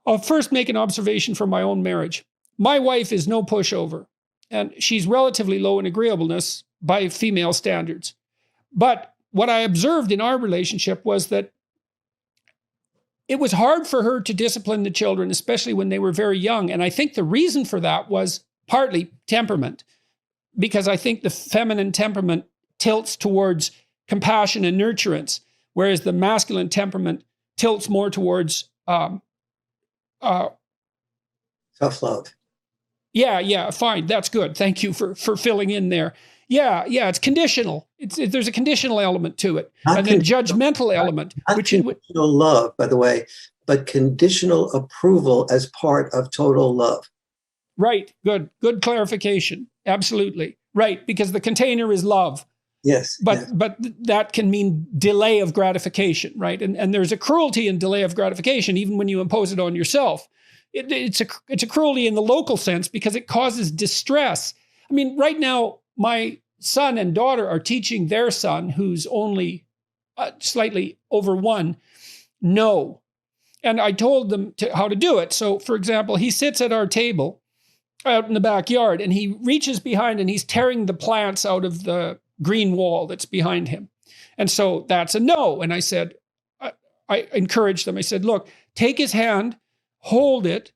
I'll first make an observation from my own marriage. My wife is no pushover, and she's relatively low in agreeableness by female standards. But what I observed in our relationship was that it was hard for her to discipline the children, especially when they were very young. And I think the reason for that was partly temperament, because I think the feminine temperament tilts towards compassion and nurturance, whereas the masculine temperament tilts more towards self-love. Yeah, fine. That's good. Thank you for filling in there. Yeah, it's conditional. There's a conditional element to it, and then judgmental element. Not conditional love, by the way, but conditional approval as part of total love. Right. Good clarification. Absolutely. Right. Because the container is love. Yes. But that can mean delay of gratification, right? And there's a cruelty in delay of gratification, even when you impose it on yourself. It's a cruelty in the local sense because it causes distress. I mean, right now, my son and daughter are teaching their son, who's only slightly over 1, no. And I told them how to do it. So, for example, he sits at our table out in the backyard and he reaches behind and he's tearing the plants out of the green wall that's behind him. And so that's a no. And I said, I encouraged them. I said, look, take his hand, hold it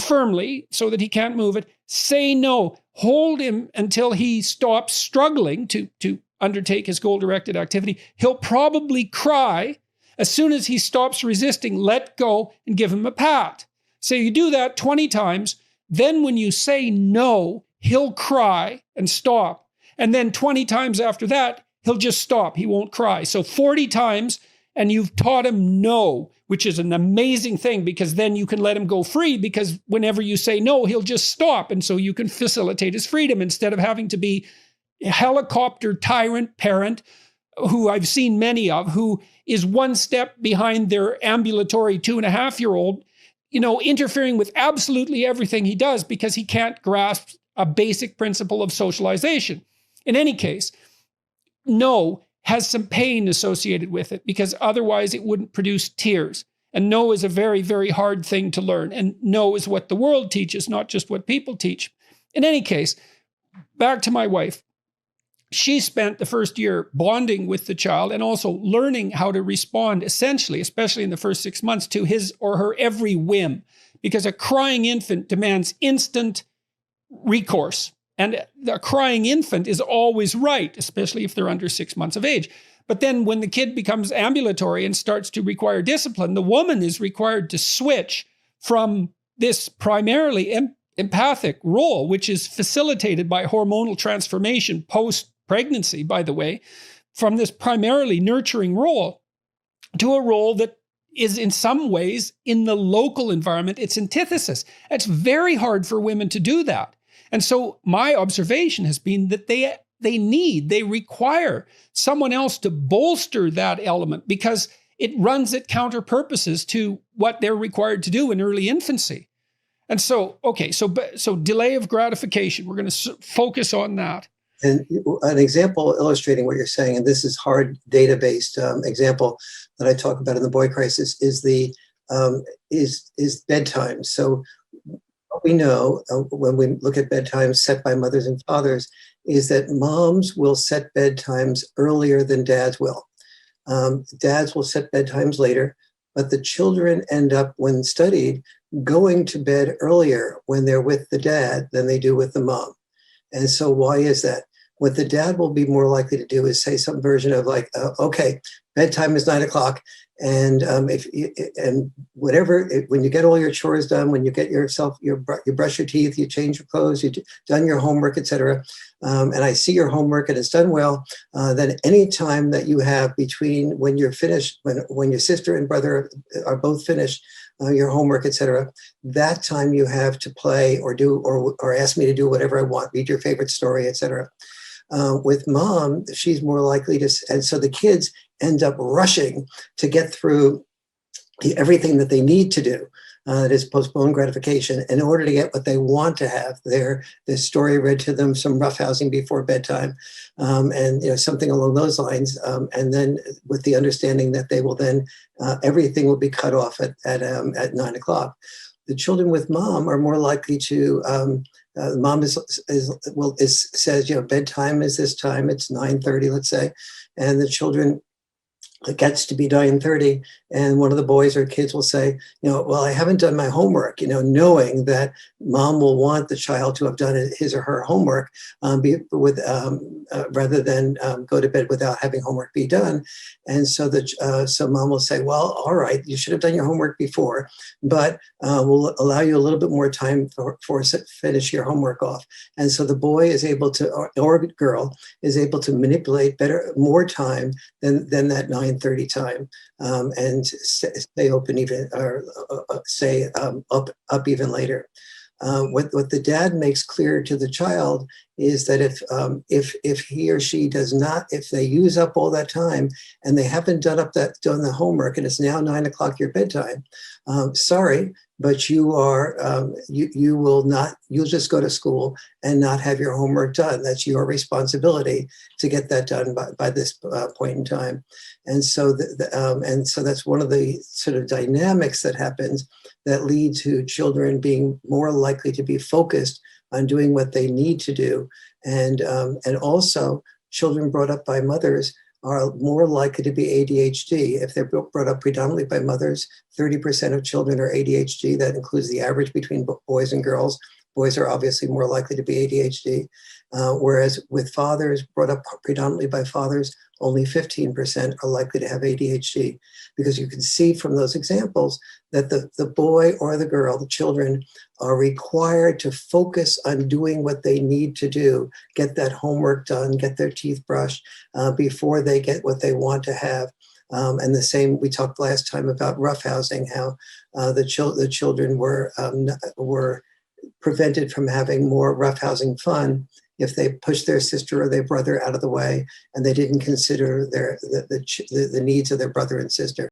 firmly so that he can't move it. Say no. Hold him until he stops struggling to undertake his goal-directed activity. He'll probably cry. As soon as he stops resisting, let go and give him a pat. So you do that 20 times. Then when you say no, he'll cry and stop. And then 20 times after that, he'll just stop. He won't cry. So 40 times, and you've taught him no, which is an amazing thing because then you can let him go free because whenever you say no, he'll just stop. And so you can facilitate his freedom instead of having to be a helicopter tyrant parent, who I've seen many of, who is one step behind their ambulatory 2.5-year-old, interfering with absolutely everything he does because he can't grasp a basic principle of socialization. In any case, no has some pain associated with it because otherwise it wouldn't produce tears. And no is a very, very hard thing to learn. And no is what the world teaches, not just what people teach. In any case, back to my wife. She spent the first year bonding with the child and also learning how to respond essentially, especially in the first 6 months, to his or her every whim, because a crying infant demands instant recourse. And the crying infant is always right, especially if they're under 6 months of age. But then when the kid becomes ambulatory and starts to require discipline, the woman is required to switch from this primarily empathic role, which is facilitated by hormonal transformation post-pregnancy, by the way, from this primarily nurturing role to a role that is in some ways in the local environment, its antithesis. It's very hard for women to do that. And so my observation has been that they require someone else to bolster that element because it runs at counter purposes to what they're required to do in early infancy. And so, so delay of gratification, we're going to focus on that. And an example illustrating what you're saying, and this is hard data-based example that I talk about in the Boy Crisis, is the is bedtime. So what we know when we look at bedtimes set by mothers and fathers is that moms will set bedtimes earlier than dads will. Dads will set bedtimes later, but the children end up, when studied, going to bed earlier when they're with the dad than they do with the mom. And so why is that? What the dad will be more likely to do is say some version of like, okay, bedtime is 9 o'clock. And when you get all your chores done, when you get you brush your teeth, you change your clothes, you've done your homework, etc. And I see your homework and it's done well, then any time that you have between when you're finished, when your sister and brother are both finished, your homework, etc., that time you have to play or do or ask me to do whatever I want, read your favorite story, etc. With mom, she's more likely to, and so the kids end up rushing to get through everything that they need to do. that is postponed gratification, in order to get what they want to have, their story read to them, some roughhousing before bedtime, and something along those lines, and then with the understanding that they will then everything will be cut off at 9 o'clock. The children with mom are more likely to mom says, bedtime is this time, it's 9:30, let's say, and the children, it gets to be 9:30, and one of the boys or kids will say, well, I haven't done my homework, knowing that mom will want the child to have done his or her homework, rather than go to bed without having homework be done. And so so mom will say, well, all right, you should have done your homework before, but we'll allow you a little bit more time for finish your homework off. And so the boy is able to, or girl is able to manipulate more time than that 9:30 time, and stay open even, or stay up even later. What the dad makes clear to the child is that if he or she does not, if they use up all that time and they haven't done the homework, and it's now 9 o'clock your bedtime, sorry, but you will not, you'll just go to school and not have your homework done. That's your responsibility to get that done by this point in time. And so so that's one of the sort of dynamics that happens that lead to children being more likely to be focused on doing what they need to do. And also children brought up by mothers are more likely to be ADHD. If they're brought up predominantly by mothers, 30% of children are ADHD. That includes the average between boys and girls. Boys are obviously more likely to be ADHD. Whereas with fathers brought up predominantly by fathers, only 15% are likely to have ADHD, because you can see from those examples that the boy or the girl, the children, are required to focus on doing what they need to do, get that homework done, get their teeth brushed, before they get what they want to have. And the same, we talked last time about roughhousing, how the children were prevented from having more roughhousing fun if they pushed their sister or their brother out of the way and they didn't consider the needs of their brother and sister.